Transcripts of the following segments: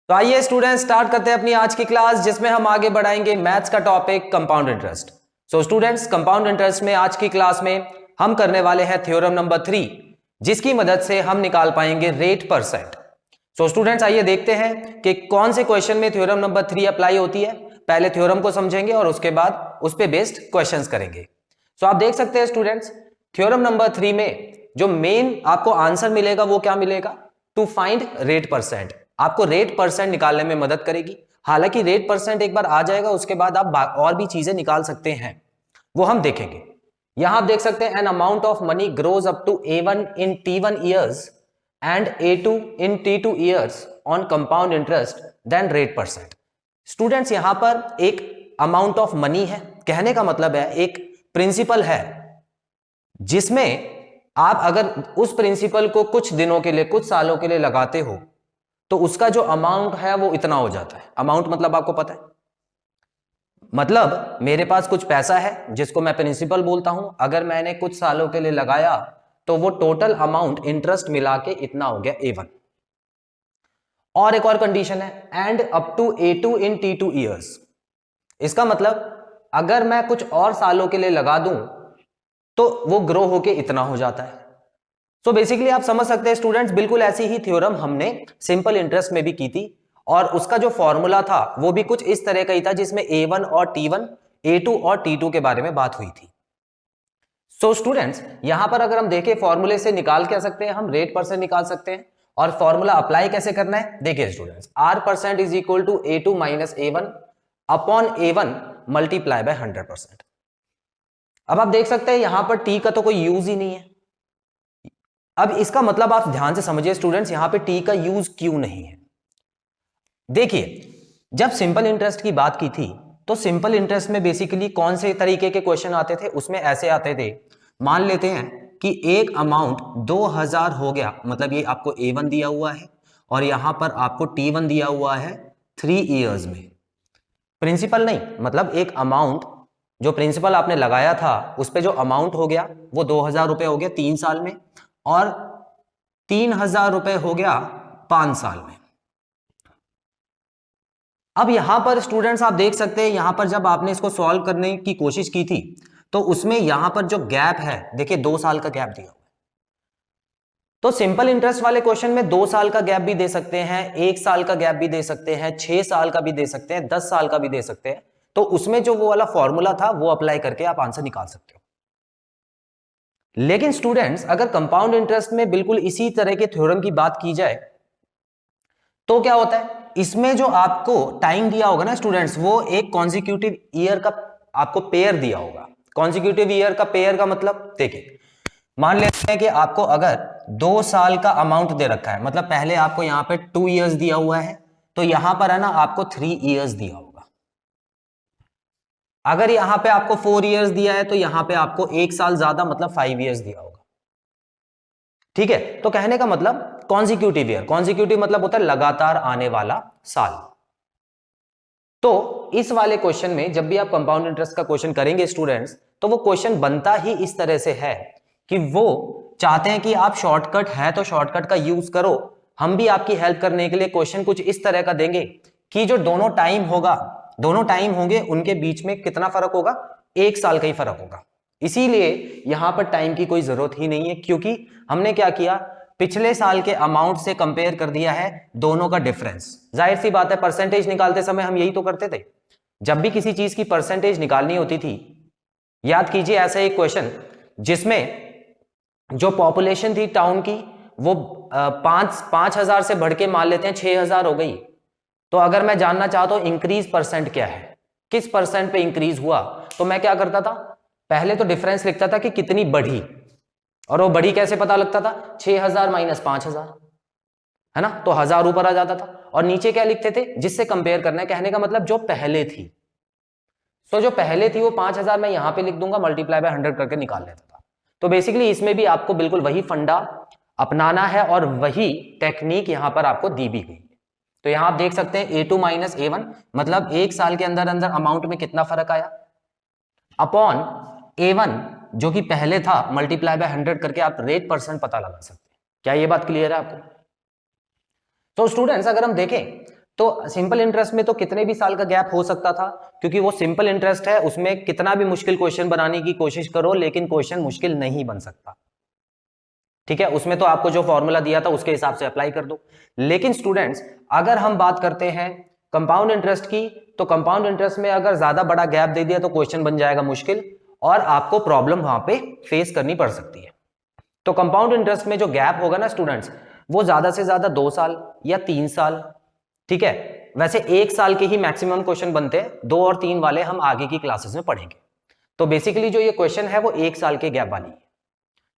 तो आइए student start करते हैं अपनी आज की क्लास, जिसमें हम आगे बढ़ाएंगे मैथ्स का topic compound interest. So students, compound interest में आज की क्लास में हम करने वाले हैं थ्योरम नंबर 3, जिसकी मदद से हम निकाल पाएंगे रेट परसेंट। सो स्टूडेंट्स, आइए देखते हैं कि कौन से क्वेश्चन में थ्योरम नंबर 3 अप्लाई होती है। पहले थ्योरम को समझेंगे और उसके बाद उस पर बेस्ड क्वेश्चंस करेंगे। सो आप देख सकते हैं स्टूडेंट्स, थ्योरम नंबर 3 में जो मेन आपको आंसर मिलेगा वो क्या मिलेगा, टू फाइंड रेट परसेंट। आपको रेट परसेंट निकालने में मदद करेगी। हालांकि रेट परसेंट एक बार आ जाएगा, उसके बाद आप और भी चीजें निकाल सकते हैं, वो हम देखेंगे। यहां आप देख सकते हैं, an amount of money grows up to A1 in T1 years and A2 in T2 years on compound interest then rate percent. Students, यहां पर एक अमाउंट ऑफ मनी है, कहने का मतलब है एक प्रिंसिपल है जिसमें आप अगर उस प्रिंसिपल को कुछ दिनों के लिए, कुछ सालों के लिए लगाते हो तो उसका जो अमाउंट है वो इतना हो जाता है। अमाउंट मतलब आपको पता है, मतलब मेरे पास कुछ पैसा है जिसको मैं प्रिंसिपल बोलता हूं, अगर मैंने कुछ सालों के लिए लगाया तो वो टोटल अमाउंट इंटरेस्ट मिला के इतना हो गया A1। और एक और कंडीशन है, and up to A2 in T2 years. इसका मतलब अगर मैं कुछ और सालों के लिए लगा दूं तो वो ग्रो होके इतना हो जाता है। तो बेसिकली आप समझ सकते हैं स्टूडेंट्स, बिल्कुल ऐसी ही थ्योरम हमने सिंपल इंटरेस्ट में भी की थी, और उसका जो फॉर्मूला था वो भी कुछ इस तरह का ही था, जिसमें A1 और T1, A2 और T2 के बारे में बात हुई थी। सो स्टूडेंट्स, यहां पर अगर हम देखें, फॉर्मूले से निकाल क्या सकते हैं, हम रेट परसेंट निकाल सकते हैं। और फॉर्मूला अप्लाई कैसे करना है, देखिए students, R percent is equal to A2 minus A1 upon A1 multiply by 100%। अब आप देख सकते हैं यहां पर T का तो कोई यूज ही नहीं है। अब इसका मतलब आप ध्यान से समझिए स्टूडेंट्स, यहां पे T का यूज क्यों नहीं है। देखिए, जब सिंपल इंटरेस्ट की बात की थी तो सिंपल इंटरेस्ट में बेसिकली कौन से तरीके के क्वेश्चन आते थे, उसमें ऐसे आते थे, मान लेते हैं कि एक अमाउंट 2000 हो गया, मतलब ये आपको A1 दिया हुआ है और यहां पर आपको T1 दिया हुआ है 3 ईयर्स में। प्रिंसिपल नहीं, मतलब एक अमाउंट जो प्रिंसिपल आपने लगाया था उस पे जो अमाउंट हो गया वो 2000 रुपए हो गया 3 साल में, और 3000 रुपए हो गया 5 साल में। अब यहां पर स्टूडेंट्स आप देख सकते हैं, यहां पर जब आपने इसको सॉल्व करने की कोशिश की थी तो उसमें यहां पर जो गैप है, देखिए 2 साल का गैप दिया हुआ है। तो सिंपल इंटरेस्ट वाले क्वेश्चन में 2 साल का गैप भी दे सकते हैं, 1 साल का गैप भी दे सकते हैं, 6 साल का भी दे सकते हैं, 10 साल का भी दे सकते हैं। तो उसमें जो वो वाला फॉर्मूला था वो अप्लाई करके आप आंसर निकाल सकते हो। लेकिन स्टूडेंट्स, अगर कंपाउंड इंटरेस्ट में बिल्कुल इसी तरह के थ्योरम की बात की जाए तो क्या होता है, इसमें जो आपको टाइम दिया होगा ना स्टूडेंट्स, वो एक कॉन्जिक्यूटिव ईयर का आपको पेयर दिया होगा। कॉन्जिक्यूटिव ईयर का पेयर का मतलब, देखिए मान लेते हैं कि आपको अगर 2 साल का अमाउंट दे रखा है, मतलब पहले आपको यहां पे 2 इयर्स दिया हुआ है, तो यहां पर है ना आपको 3 इयर्स दिया होगा। अगर यहां पे आपको 4 इयर्स दिया है तो यहां पे आपको 1 साल ज्यादा, मतलब 5 इयर्स दिया होगा। ठीक है, तो कहने का मतलब कॉन्जिक्यूटिव ईयर, कॉन्जिक्यूटिव मतलब होता है लगातार आने वाला साल। तो इस वाले क्वेश्चन में जब भी आप कंपाउंड इंटरेस्ट का क्वेश्चन करेंगे स्टूडेंट्स, तो वो क्वेश्चन बनता ही इस तरह से है कि वो चाहते हैं कि आप शॉर्टकट है तो शॉर्टकट का यूज करो। हम भी आपकी हेल्प करने के लिए क्वेश्चन कुछ इस तरह का देंगे कि जो दोनों टाइम होगा, दोनों टाइम होंगे उनके बीच में कितना फर्क होगा, 1 साल का ही फर्क होगा। इसीलिए यहां पर टाइम की कोई जरूरत ही नहीं है, क्योंकि हमने क्या किया, पिछले साल के अमाउंट से कंपेयर कर दिया है दोनों का डिफरेंस। जाहिर सी बात है, परसेंटेज निकालते समय हम यही तो करते थे। जब भी किसी चीज की परसेंटेज निकालनी होती थी, याद कीजिए ऐसा एक क्वेश्चन जिसमें जो पॉपुलेशन थी टाउन की वो 5,000 से बढ़ के मान लेते हैं 6,000 हो गई। तो अगर मैं जानना चाहता हूं इंक्रीज परसेंट क्या है, किस परसेंट पे इंक्रीज हुआ, तो मैं क्या करता था, पहले तो डिफरेंस लिखता था कि कितनी बढ़ी, और वो बढ़ी कैसे पता लगता था, 6,000 माइनस 5,000, है ना, तो 1000 ऊपर आ जाता था। और नीचे क्या लिखते थे, जिससे कंपेयर करना है, कहने का मतलब जो पहले थी। तो जो पहले थी वो 5,000 मैं यहां पे लिख दूंगा, मल्टीप्लाई बाय 100 करके निकाल लेता था। तो बेसिकली इसमें भी आपको बिल्कुल वही फंडा अपनाना है और वही टेक्निक यहां पर आपको दी भी गई है। तो यहां आप देख सकते हैं A2 माइनस A1, मतलब 1 साल के अंदर अंदर अमाउंट में कितना फर्क आया, अपॉन A1 जो कि पहले था, मल्टीप्लाई बाय 100 करके आप रेट परसेंट पता लगा सकते हैं। क्या ये बात क्लियर है आपको? तो स्टूडेंट्स, अगर हम देखें तो सिंपल इंटरेस्ट में तो कितने भी साल का गैप हो सकता था, क्योंकि वो सिंपल इंटरेस्ट है, उसमें कितना भी मुश्किल क्वेश्चन बनाने की कोशिश करो लेकिन क्वेश्चन मुश्किल नहीं बन सकता। ठीक है, उसमें तो आपको जो फॉर्मूला दिया था उसके हिसाब से अप्लाई कर दो। लेकिन स्टूडेंट्स अगर हम बात करते हैं कंपाउंड इंटरेस्ट की, तो कंपाउंड इंटरेस्ट में अगर ज्यादा बड़ा गैप दे दिया तो क्वेश्चन बन जाएगा मुश्किल और आपको प्रॉब्लम वहां पे फेस करनी पड़ सकती है। तो कंपाउंड इंटरेस्ट में जो गैप होगा ना स्टूडेंट्स, वो ज्यादा से ज्यादा 2 साल या 3 साल। ठीक है, वैसे 1 साल के ही मैक्सिमम क्वेश्चन बनते हैं, 2 और 3 वाले हम आगे की क्लासेस में पढ़ेंगे। तो बेसिकली जो ये क्वेश्चन है वो 1 साल के गैप वाली है।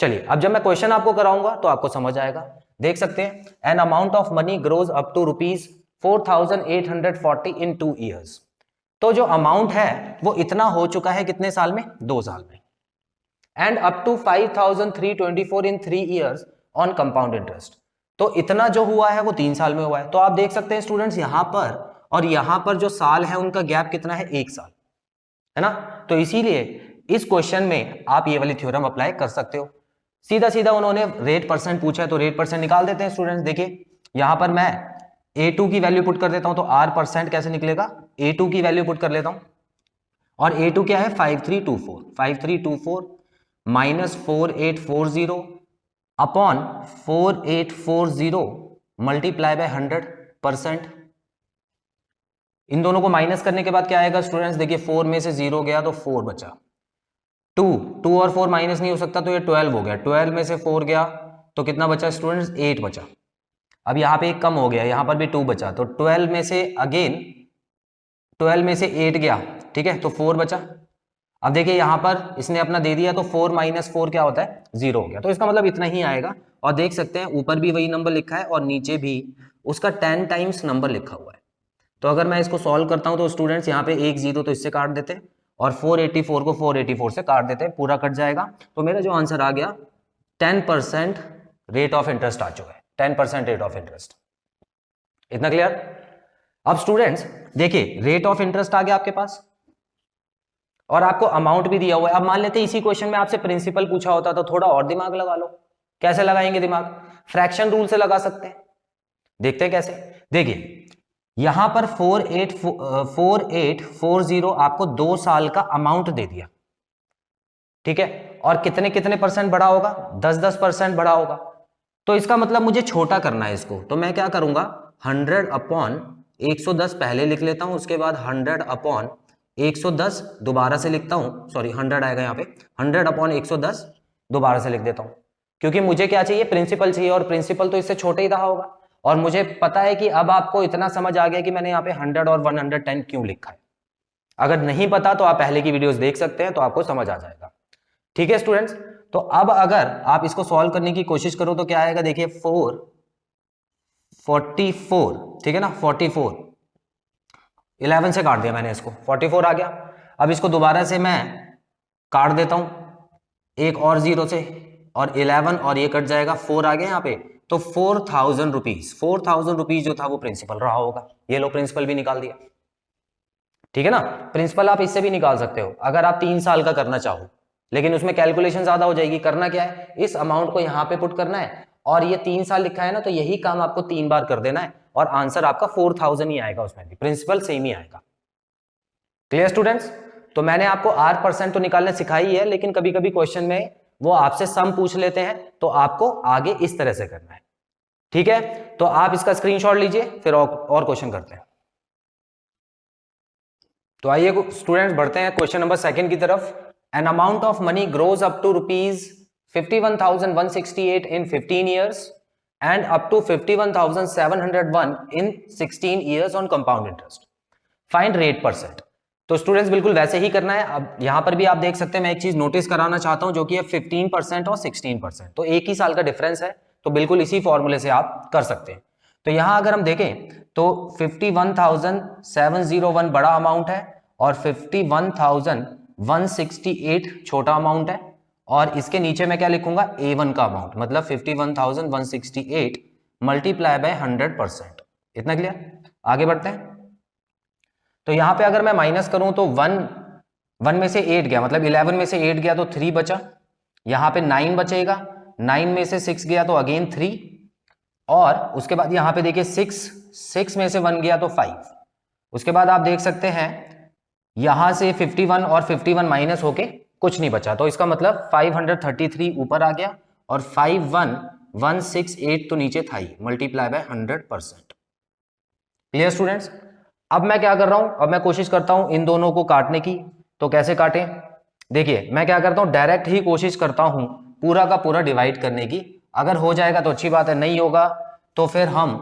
चलिए अब जब मैं क्वेश्चन आपको कराऊंगा तो आपको समझ आएगा। देख सकते हैं, an amount of money grows up to ₹4,840 in 2 years. तो जो अमाउंट है वो इतना हो चुका है कितने साल में? 2 साल में। And up to 5,324 in 3 years on compound interest. तो इतना जो हुआ है वो 3 साल में हुआ है। तो आप देख सकते हैं स्टूडेंट्स, यहां पर और यहां पर जो साल है उनका गैप कितना है? 1 साल, है ना। तो इसीलिए इस क्वेश्चन में आप ये वाली थ्योरम अप्लाई कर सकते हो। सीधा सीधा उन्होंने रेट परसेंट पूछा है तो रेट परसेंट निकाल देते हैं स्टूडेंट्स। देखिए यहां पर मैं A2 की वैल्यू पुट कर देता हूं, तो R परसेंट कैसे निकलेगा? A2 की वैल्यू पुट कर लेता हूं, और A2 क्या है? 5324 माइनस 4840 अपॉन 4840 मल्टीप्लाई बाय 100%। इन दोनों को माइनस करने के बाद क्या आएगा स्टूडेंट्स? देखिए 4 में से 0 गया तो 4 बचा। 2 और 4 माइनस नहीं हो सकता तो ये 12 हो गया। 12 में से 4 गया तो कितना बचा स्टूडेंट्स? 8 बचा। अब यहाँ पे एक कम हो गया, यहाँ पर भी 2 बचा, तो 12 में से अगेन 12 में से 8 गया, ठीक है, तो 4 बचा। अब देखिए यहाँ पर इसने अपना दे दिया तो 4 माइनस 4 क्या होता है? 0 हो गया। तो इसका मतलब इतना ही आएगा। और देख सकते हैं ऊपर भी वही नंबर लिखा है और नीचे भी उसका 10 टाइम्स नंबर लिखा हुआ है। तो अगर मैं इसको सॉल्व करता हूं तो स्टूडेंट्स यहाँ पे 1 0 तो इससे काट देते हैं और 484 को 484 से काट देते हैं, पूरा कट जाएगा। तो मेरा जो आंसर आ गया 10% रेट ऑफ इंटरेस्ट आ चुका है, 10% रेट ऑफ इंटरेस्ट। इतना क्लियर? अब स्टूडेंट्स देखिए रेट ऑफ इंटरेस्ट आ गया आपके पास और आपको अमाउंट भी दिया हुआ है। अब मान लेते हैं इसी क्वेश्चन में आपसे प्रिंसिपल पूछा होता तो थोड़ा और दिमाग लगा लो। कैसे लगाएंगे दिमाग? फ्रैक्शन रूल से लगा सकते हैं। देखते हैं कैसे। देखिए यहां पर 4840 आपको 2 साल का अमाउंट दे दिया, ठीक है, और कितने कितने परसेंट बढ़ा होगा? 10% बढ़ा होगा। तो इसका मतलब मुझे छोटा करना है इसको, तो मैं क्या करूंगा? 100 अपॉन 110 पहले लिख लेता हूं, उसके बाद 100 अपॉन 110 दोबारा से लिखता हूं, सॉरी 100 आएगा यहाँ पे, 100 अपॉन 110 दोबारा से लिख देता हूं, क्योंकि मुझे क्या चाहिए? प्रिंसिपल चाहिए, और प्रिंसिपल तो इससे छोटा ही रहा होगा। और मुझे पता है कि अब आपको इतना समझ आ गया कि मैंने यहाँ पे 100 और 110 क्यों लिखा है। अगर नहीं पता तो आप पहले की वीडियोस देख सकते हैं, तो आपको समझ आ जाएगा। ठीक है स्टूडेंट्स, तो अब अगर आप इसको सॉल्व करने की कोशिश करो तो क्या आएगा? देखिए 444, ठीक है ना, 44, 11 से काट दिया मैंने इसको, 44 आ गया। अब इसको दोबारा से मैं काट देता हूं एक और 0 से, और 11 और ये कट जाएगा, 4 आ गया यहाँ पे, तो 4,000 रुपीज जो था वो प्रिंसिपल रहा होगा। ये लो प्रिंसिपल भी निकाल दिया, ठीक है ना। प्रिंसिपल आप इससे भी निकाल सकते हो अगर आप 3 साल का करना चाहो, लेकिन उसमें कैलकुलेशन ज्यादा हो जाएगी। करना क्या है? इस अमाउंट को यहाँ पे पुट करना है, और ये 3 साल लिखा है ना, तो यही काम आपको 3 बार कर देना है, और आंसर आपका 4,000 ही आएगा, उसमें भी प्रिंसिपल सेम ही आएगा। Clear students? तो मैंने आपको R% तो निकालने सिखाई है, लेकिन कभी कभी क्वेश्चन में वो आपसे सम पूछ लेते हैं, तो आपको आगे इस तरह से करना है, ठीक है। तो आप इसका स्क्रीनशॉट लीजिए, फिर और क्वेश्चन करते हैं। तो आइए स्टूडेंट्स बढ़ते हैं क्वेश्चन नंबर 2 की तरफ। An amount of money grows up to ₹51,168 in 15 years and up to 51,701 in 16 years on compound interest. Find rate %. तो स्टूडेंट्स बिल्कुल वैसे ही करना है। अब यहां पर भी आप देख सकते हैं, मैं एक चीज नोटिस कराना चाहता हूं जो कि है 15% और 16%, तो एक ही साल का डिफरेंस है, तो बिल्कुल इसी फॉर्मूले से आप कर सकते हैं। तो यहां अगर हम देखें तो 51,701 बड़ा अमाउंट है और 51,168 छोटा अमाउंट है, और इसके नीचे मैं क्या लिखूंगा? A1 का अमाउंट, मतलब 51,168 मल्टीप्लाई बाय 100%। इतना क्लियर? आगे बढ़ते हैं। तो यहां पे अगर मैं माइनस करूं तो 1 में से 8 गया, मतलब 11 में से 8 गया तो 3 बचा। यहां पे 9 बचेगा, 9 में से 6 गया तो अगेन 3, और उसके बाद यहां पे देखिए 6 6 में से 1 गया तो 5। उसके बाद आप देख सकते हैं यहां से 51 और 51 माइनस होके कुछ नहीं बचा, तो इसका मतलब 533 ऊपर आ गया और 51168 तो नीचे था ही, मल्टीप्लाई बाय 100%। Clear students? अब मैं क्या कर रहा हूं, अब मैं कोशिश करता हूं इन दोनों को काटने की। तो कैसे काटें? देखिए मैं क्या करता हूं, डायरेक्ट ही कोशिश करता हूं पूरा का पूरा डिवाइड करने की। अगर हो जाएगा तो अच्छी बात है, नहीं होगा तो फिर हम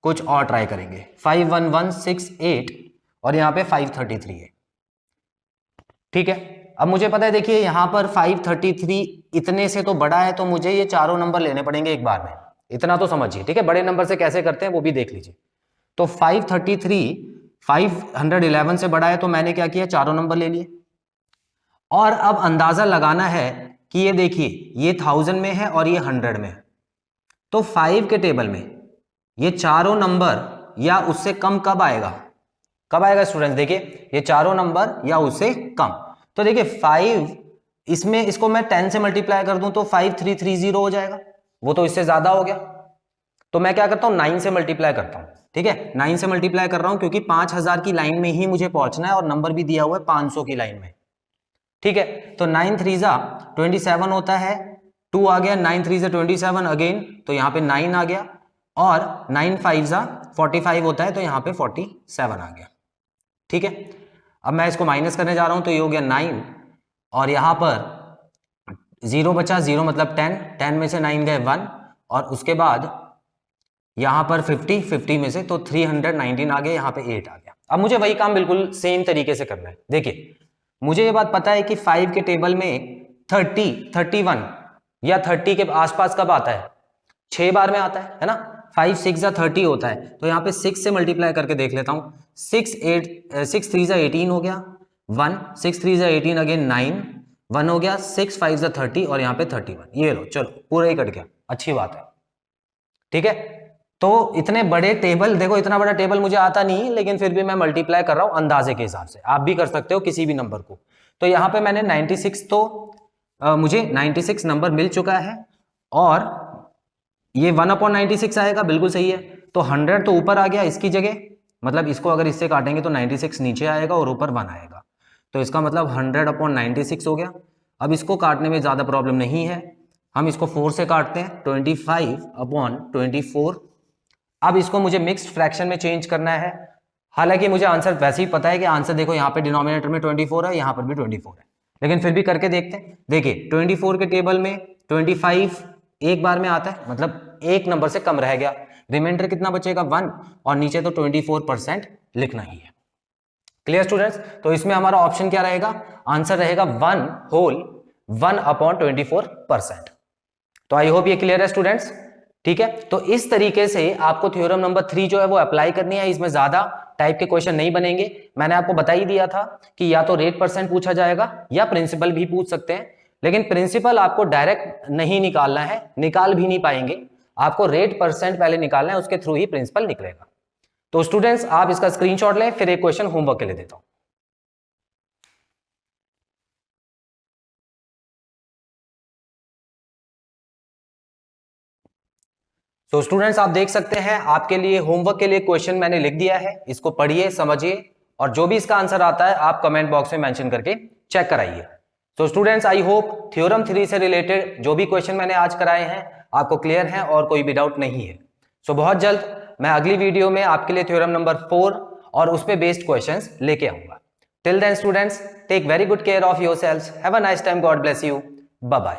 कुछ और ट्राई करेंगे। 51168 और यहां पे 533 है, ठीक है। अब मुझे पता है, देखिए यहां पर 533 इतने से तो बड़ा है, तो मुझे ये चारों नंबर लेने पड़ेंगे एक बार में, इतना तो समझिए, ठीक है। बड़े नंबर से कैसे करते हैं वो भी देख लीजिए। तो 533 511 से बड़ा है, तो मैंने क्या किया, चारों नंबर ले लिए। और अब अंदाजा लगाना है कि ये देखिए ये 1000 में है और ये 100 में है, तो 5 के टेबल में ये चारों नंबर या उससे कम कब आएगा, कब आएगा स्टूडेंट्स? देखिए ये चारों नंबर या उससे कम। तो देखिए 5 इसमें, इसको मैं 10 से मल्टीप्लाई कर दूं तो 5330 हो जाएगा, वो तो इससे ज्यादा हो गया। तो मैं क्या करता हूं, 9 से मल्टीप्लाई करता हूं, ठीक है। 9 से मल्टीप्लाई कर रहा हूं क्योंकि 5000 की लाइन में ही मुझे पहुंचना है और नंबर भी दिया हुआ है 500 की लाइन में, ठीक है। तो 9 3 27 होता है, 2 आ गया, 9 3 27 अगेन, तो यहाँ पे 9 आ गया, और 9 5 45 होता है, तो यहाँ पे 47 आ गया, ठीक है। अब मैं इसको माइनस करने जा रहा हूं, तो ये हो गया 9 और यहाँ पर 0 बचा, 0 मतलब 10, 10 में से 9 गए 1, और उसके बाद यहाँ पर 50 में से तो 319 आ गया, यहाँ पे 8 आ गया। अब मुझे वही काम बिल्कुल सेम तरीके से करना है। देखिए मुझे ये बात पता है कि 5 के टेबल में 30 31 या 30 के आसपास कब आता है, 6 बार में आता है ना। 5 6 30 होता है, तो यहाँ पे 6 से मल्टीप्लाई करके देख लेता हूँ। 6 3 18 हो गया, 1 6 3 18 अगेन 9, 1 हो गया, 6 5 30 और यहाँ पे 31, ये लो, चलो पूरा ही कट गया, अच्छी बात है, ठीक है। तो इतने बड़े टेबल, देखो इतना बड़ा टेबल मुझे आता नहीं, लेकिन फिर भी मैं मल्टीप्लाई कर रहा हूं अंदाजे के हिसाब से, आप भी कर सकते हो किसी भी नंबर को। तो यहां पे मैंने 96, तो मुझे 96 नंबर मिल चुका है, और ये 1/96 आएगा, बिल्कुल सही है। तो 100 तो ऊपर आ गया इसकी जगह, मतलब इसको अगर इससे काटेंगे तो 96 नीचे आएगा और ऊपर 1 आएगा, तो इसका मतलब 100/96 हो गया। अब इसको काटने में ज्यादा प्रॉब्लम नहीं है, हम इसको 4 से काटते हैं, 25/24। अब इसको मुझे मिक्स्ड फ्रैक्शन में चेंज करना है, हालांकि मुझे आंसर वैसे ही पता है कि आंसर देखो यहाँ पे डिनोमिनेटर में 24 है, यहाँ पर भी 24 है, लेकिन फिर भी करके देखते हैं। देखिए 24 के टेबल में 25 एक बार में आता है, मतलब एक नंबर से कम रह गया, रिमाइंडर कितना बचेगा 1, और नीचे तो 24% लिखना ही है। Clear students? तो इसमें हमारा ऑप्शन क्या रहेगा, आंसर रहेगा 1/24%। तो आई होप ये क्लियर है स्टूडेंट्स, ठीक है। तो इस तरीके से आपको थ्योरम नंबर 3 जो है वो अप्लाई करनी है, इसमें ज्यादा टाइप के क्वेश्चन नहीं बनेंगे। मैंने आपको बता ही दिया था कि या तो रेट परसेंट पूछा जाएगा या प्रिंसिपल भी पूछ सकते हैं, लेकिन प्रिंसिपल आपको डायरेक्ट नहीं निकालना है, निकाल भी नहीं पाएंगे, आपको रेट परसेंट पहले निकालना है, उसके थ्रू ही प्रिंसिपल निकलेगा। तो स्टूडेंट्स आप इसका स्क्रीनशॉट लें, फिर एक क्वेश्चन होमवर्क के लिए देता हूं। तो स्टूडेंट्स आप देख सकते हैं आपके लिए होमवर्क के लिए क्वेश्चन मैंने लिख दिया है, इसको पढ़िए समझिए, और जो भी इसका आंसर आता है आप कमेंट बॉक्स में मेंशन करके चेक कराइए। तो स्टूडेंट्स आई होप थ्योरम 3 से रिलेटेड जो भी क्वेश्चन मैंने आज कराए हैं आपको क्लियर है और कोई भी डाउट नहीं है। सो बहुत जल्द मैं अगली वीडियो में आपके लिए थ्योरम नंबर 4 और उस पे बेस्ड क्वेश्चंस लेके आऊंगा। Till then students take very good care of yourselves, have a nice time, God bless you, bye bye.